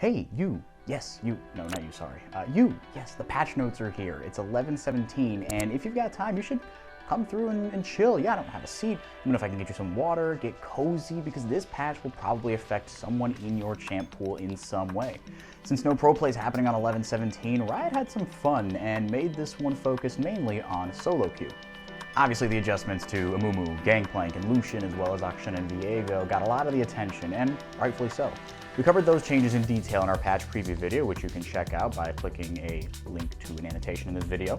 Hey, you. Yes, you. No, not you, sorry. You. Yes, the patch notes are here. It's 11:17, and if you've got time, you should come through and chill. Yeah, I don't have a seat. I don't know if I can get you some water, get cozy, because this patch will probably affect someone in your champ pool in some way. Since no pro play is happening on 11:17, Riot had some fun and made this one focus mainly on solo queue. Obviously, the adjustments to Amumu, Gangplank, and Lucian, as well as Akshan and Viego, got a lot of the attention, and rightfully so. We covered those changes in detail in our patch preview video, which you can check out by clicking a link to an annotation in this video.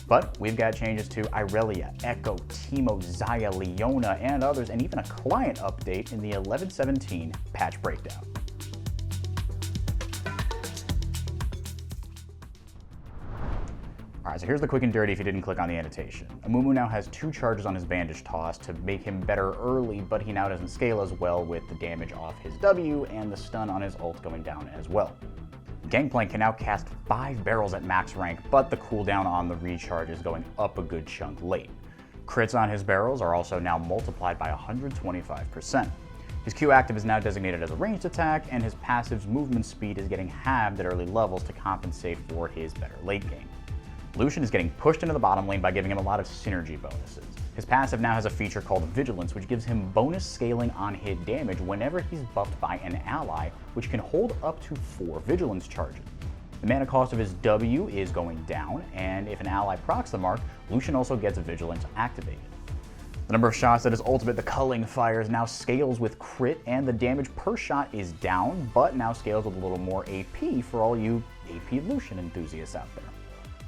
But we've got changes to Irelia, Ekko, Teemo, Xayah, Leona, and others, and even a client update in the 11:17 patch breakdown. Alright, so here's the quick and dirty if you didn't click on the annotation. Amumu now has 2 charges on his bandage toss to make him better early, but he now doesn't scale as well with the damage off his W and the stun on his ult going down as well. Gangplank can now cast 5 barrels at max rank, but the cooldown on the recharge is going up a good chunk late. Crits on his barrels are also now multiplied by 125%. His Q active is now designated as a ranged attack, and his passive's movement speed is getting halved at early levels to compensate for his better late game. Lucian is getting pushed into the bottom lane by giving him a lot of synergy bonuses. His passive now has a feature called Vigilance, which gives him bonus scaling on hit damage whenever he's buffed by an ally, which can hold up to 4 Vigilance charges. The mana cost of his W is going down, and if an ally procs the mark, Lucian also gets Vigilance activated. The number of shots that his ultimate, the Culling, fires now scales with crit, and the damage per shot is down, but now scales with a little more AP for all you AP Lucian enthusiasts out there.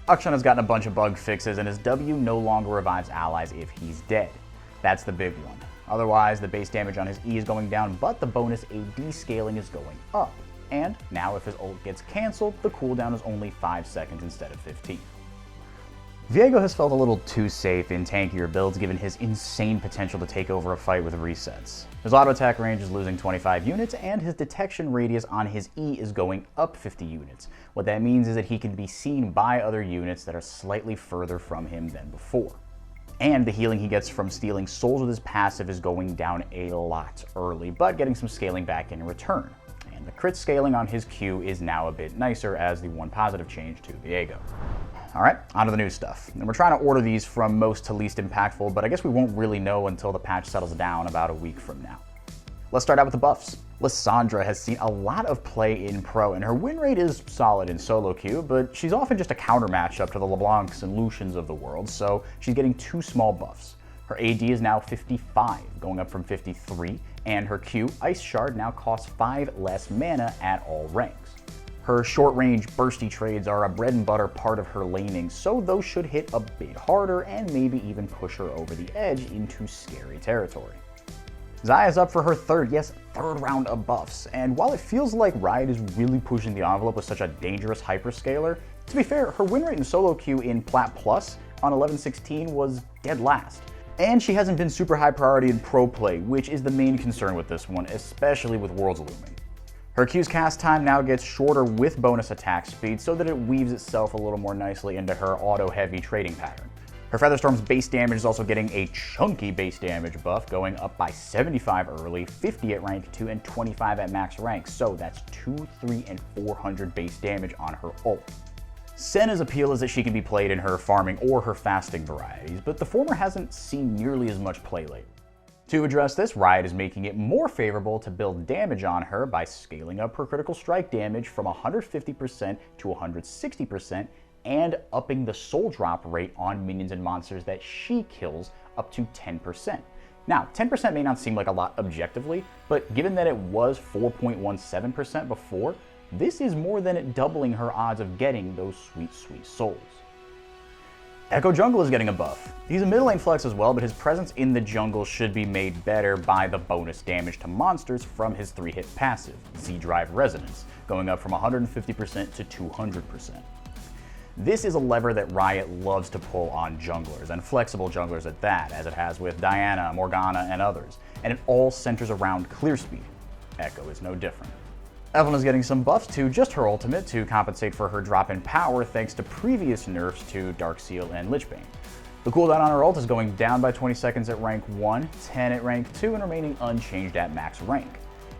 Akshan has gotten a bunch of bug fixes, and his W no longer revives allies if he's dead. That's the big one. Otherwise, the base damage on his E is going down, but the bonus AD scaling is going up. And now if his ult gets cancelled, the cooldown is only 5 seconds instead of 15. Viego has felt a little too safe in tankier builds given his insane potential to take over a fight with resets. His auto attack range is losing 25 units, and his detection radius on his E is going up 50 units. What that means is that he can be seen by other units that are slightly further from him than before. And the healing he gets from stealing souls with his passive is going down a lot early, but getting some scaling back in return. And the crit scaling on his Q is now a bit nicer as the one positive change to Viego. Alright, on to the new stuff. And we're trying to order these from most to least impactful, but I guess we won't really know until the patch settles down about a week from now. Let's start out with the buffs. Lissandra has seen a lot of play in pro, and her win rate is solid in solo queue, but she's often just a counter matchup to the LeBlancs and Lucians of the world, so she's getting 2 small buffs. Her AD is now 55, going up from 53, and her Q, Ice Shard, now costs 5 less mana at all ranks. Her short-range bursty trades are a bread and butter part of her laning, so those should hit a bit harder and maybe even push her over the edge into scary territory. Xayah is up for her third round of buffs, and while it feels like Riot is really pushing the envelope with such a dangerous hyperscaler, to be fair, her win rate in solo queue in Plat Plus on 11:16 was dead last. And she hasn't been super high priority in pro play, which is the main concern with this one, especially with Worlds looming. Her Q's cast time now gets shorter with bonus attack speed so that it weaves itself a little more nicely into her auto-heavy trading pattern. Her Featherstorm's base damage is also getting a chunky base damage buff, going up by 75 early, 50 at rank 2, and 25 at max rank, so that's 200, 300, and 400 base damage on her ult. Senna's appeal is that she can be played in her farming or her fasting varieties, but the former hasn't seen nearly as much play lately. To address this, Riot is making it more favorable to build damage on her by scaling up her critical strike damage from 150% to 160% and upping the soul drop rate on minions and monsters that she kills up to 10%. Now, 10% may not seem like a lot objectively, but given that it was 4.17% before, this is more than doubling her odds of getting those sweet, sweet souls. Ekko Jungle is getting a buff. He's a middle lane flex as well, but his presence in the jungle should be made better by the bonus damage to monsters from his 3-hit passive, Z-Drive Resonance, going up from 150% to 200%. This is a lever that Riot loves to pull on junglers, and flexible junglers at that, as it has with Diana, Morgana, and others, and it all centers around clear speed. Ekko is no different. Evelynn is getting some buffs to just her ultimate to compensate for her drop in power thanks to previous nerfs to Darkseal and Lichbane. The cooldown on her ult is going down by 20 seconds at rank 1, 10 at rank 2, and remaining unchanged at max rank.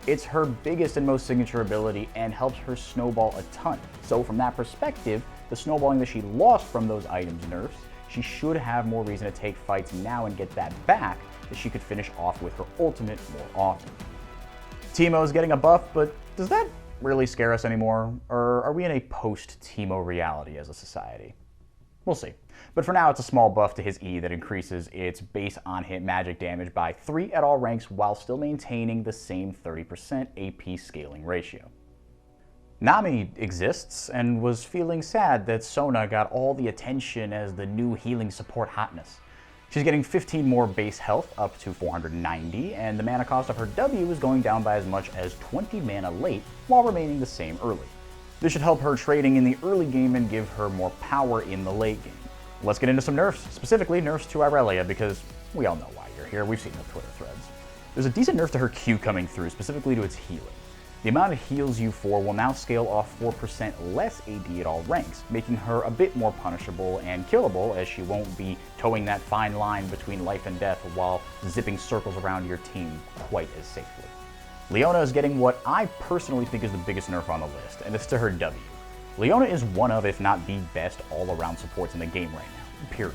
It's her biggest and most signature ability and helps her snowball a ton. So from that perspective, the snowballing that she lost from those items nerfs, she should have more reason to take fights now and get that back, that she could finish off with her ultimate more often. Teemo is getting a buff, but does that really scare us anymore? Or are we in a post-Teemo reality as a society? We'll see. But for now, it's a small buff to his E that increases its base on-hit magic damage by 3 at all ranks while still maintaining the same 30% AP scaling ratio. Nami exists and was feeling sad that Sona got all the attention as the new healing support hotness. She's getting 15 more base health up to 490, and the mana cost of her W is going down by as much as 20 mana late while remaining the same early. This should help her trading in the early game and give her more power in the late game. Let's get into some nerfs, specifically nerfs to Irelia, because we all know why you're here, we've seen the Twitter threads. There's a decent nerf to her Q coming through, specifically to its healing. The amount of heals you for will now scale off 4% less AD at all ranks, making her a bit more punishable and killable, as she won't be towing that fine line between life and death while zipping circles around your team quite as safely. Leona is getting what I personally think is the biggest nerf on the list, and it's to her W. Leona is one of, if not the best, all-around supports in the game right now, period.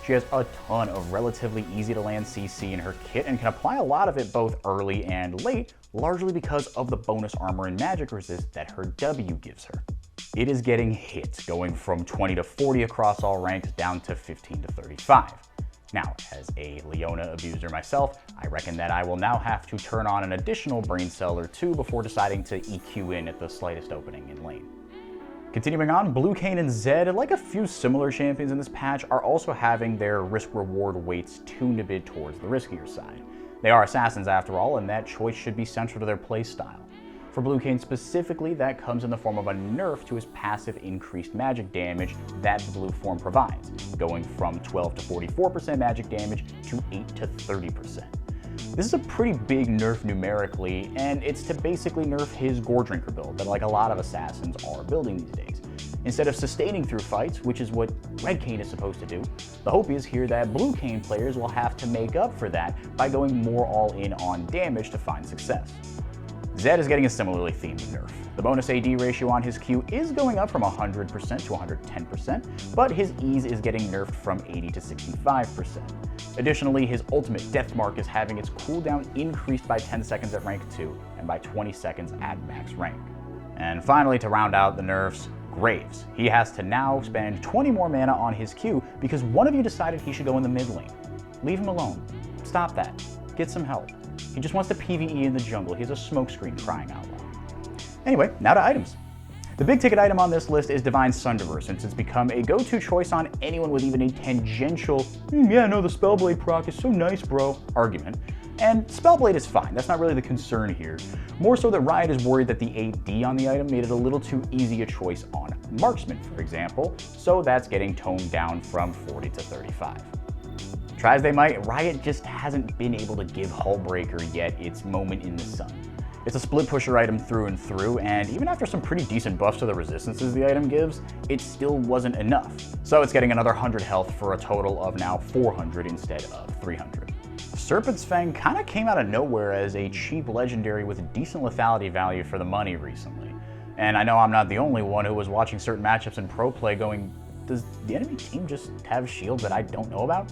She has a ton of relatively easy-to-land CC in her kit and can apply a lot of it both early and late, largely because of the bonus armor and magic resist that her W gives her. It is getting hit, going from 20 to 40 across all ranks down to 15 to 35. Now, as a Leona abuser myself, I reckon that I will now have to turn on an additional brain cell or two before deciding to EQ in at the slightest opening in lane. Continuing on, Blue, Kayn, and Zed, like a few similar champions in this patch, are also having their risk-reward weights tuned a bit towards the riskier side. They are assassins after all, and that choice should be central to their playstyle. For Blue Kayn specifically, that comes in the form of a nerf to his passive increased magic damage that the blue form provides, going from 12 to 44% magic damage to 8 to 30%. This is a pretty big nerf numerically, and it's to basically nerf his Gore Drinker build that like a lot of assassins are building these days. Instead of sustaining through fights, which is what Red Kayn is supposed to do, the hope is here that Blue Kayn players will have to make up for that by going more all-in on damage to find success. Zed is getting a similarly themed nerf. The bonus AD ratio on his Q is going up from 100% to 110%, but his ease is getting nerfed from 80 to 65%. Additionally, his ultimate death mark is having its cooldown increased by 10 seconds at rank 2 and by 20 seconds at max rank. And finally, to round out the nerfs, Graves. He has to now spend 20 more mana on his Q because one of you decided he should go in the mid lane. Leave him alone. Stop that. Get some help. He just wants to PvE in the jungle. He has a smokescreen, crying out loud. Anyway, now to items. The big ticket item on this list is Divine Sunderer, since it's become a go-to choice on anyone with even a tangential, yeah, no, the Spellblade proc is so nice, bro, argument. And Spellblade is fine, that's not really the concern here. More so that Riot is worried that the AD on the item made it a little too easy a choice on Marksman, for example, so that's getting toned down from 40 to 35. Try as they might, Riot just hasn't been able to give Hullbreaker yet its moment in the sun. It's a split pusher item through and through, and even after some pretty decent buffs to the resistances the item gives, it still wasn't enough. So it's getting another 100 health for a total of now 400 instead of 300. Serpent's Fang kinda came out of nowhere as a cheap legendary with decent lethality value for the money recently. And I know I'm not the only one who was watching certain matchups in pro play going, does the enemy team just have shields that I don't know about?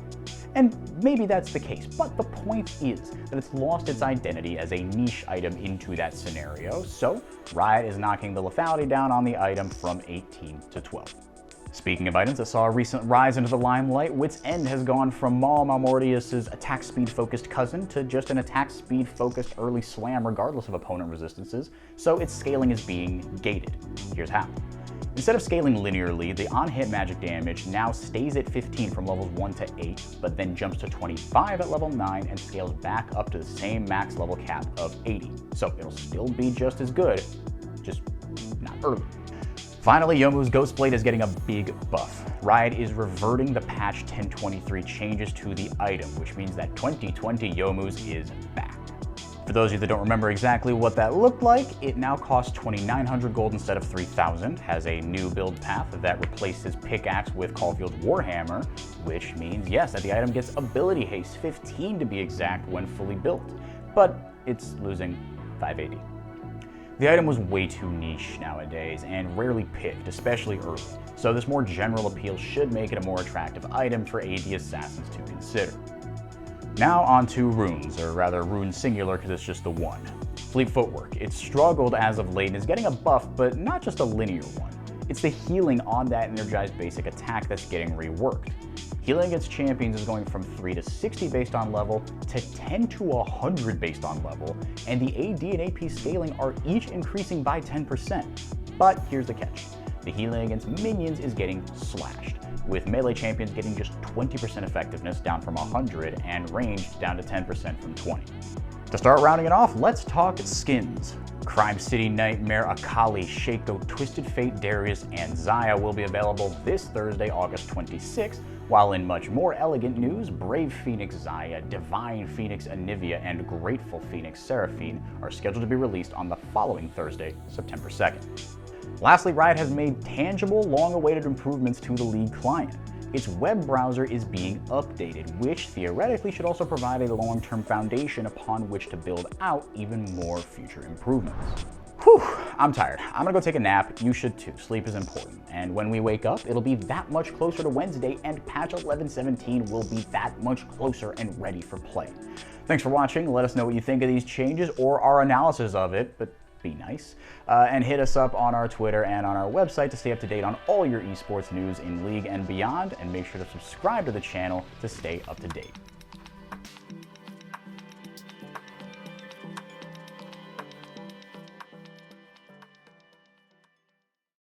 And maybe that's the case, but the point is that it's lost its identity as a niche item into that scenario, so Riot is knocking the lethality down on the item from 18 to 12. Speaking of items that saw a recent rise into the limelight, Wit's End has gone from Maul Malmortius' attack speed focused cousin to just an attack speed focused early slam regardless of opponent resistances, so its scaling is being gated. Here's how. Instead of scaling linearly, the on-hit magic damage now stays at 15 from levels 1 to 8, but then jumps to 25 at level 9 and scales back up to the same max level cap of 80. So it'll still be just as good, just not early. Finally, Youmuu's Ghostblade is getting a big buff. Riot is reverting the patch 1023 changes to the item, which means that 2020 Youmuu's is back. For those of you that don't remember exactly what that looked like, it now costs 2,900 gold instead of 3,000, has a new build path that replaces pickaxe with Caulfield's Warhammer, which means, yes, that the item gets ability haste, 15 to be exact, when fully built. But it's losing 580. The item was way too niche nowadays and rarely picked, especially early, so this more general appeal should make it a more attractive item for AD assassins to consider. Now on to runes, or rather rune singular because it's just the one. Fleet Footwork. It's struggled as of late and is getting a buff, but not just a linear one. It's the healing on that energized basic attack that's getting reworked. Healing against champions is going from 3 to 60 based on level to 10 to 100 based on level, and the AD and AP scaling are each increasing by 10%. But here's the catch. The healing against minions is getting slashed, with melee champions getting just 20% effectiveness down from 100 and ranged down to 10% from 20. To start rounding it off, let's talk skins. Crime City Nightmare, Akali, Shaco, Twisted Fate, Darius, and Xayah will be available this Thursday, August 26th, while in much more elegant news, Brave Phoenix Xayah, Divine Phoenix Anivia, and Grateful Phoenix Seraphine are scheduled to be released on the following Thursday, September 2nd. Lastly, Riot has made tangible, long-awaited improvements to the League client. Its web browser is being updated, which theoretically should also provide a long-term foundation upon which to build out even more future improvements. Whew, I'm tired. I'm gonna go take a nap. You should too. Sleep is important. And when we wake up, it'll be that much closer to Wednesday, and patch 11.17 will be that much closer and ready for play. Thanks for watching. Let us know what you think of these changes or our analysis of it, but be nice. And hit us up on our Twitter and on our website to stay up to date on all your esports news in League and beyond, and make sure to subscribe to the channel to stay up to date.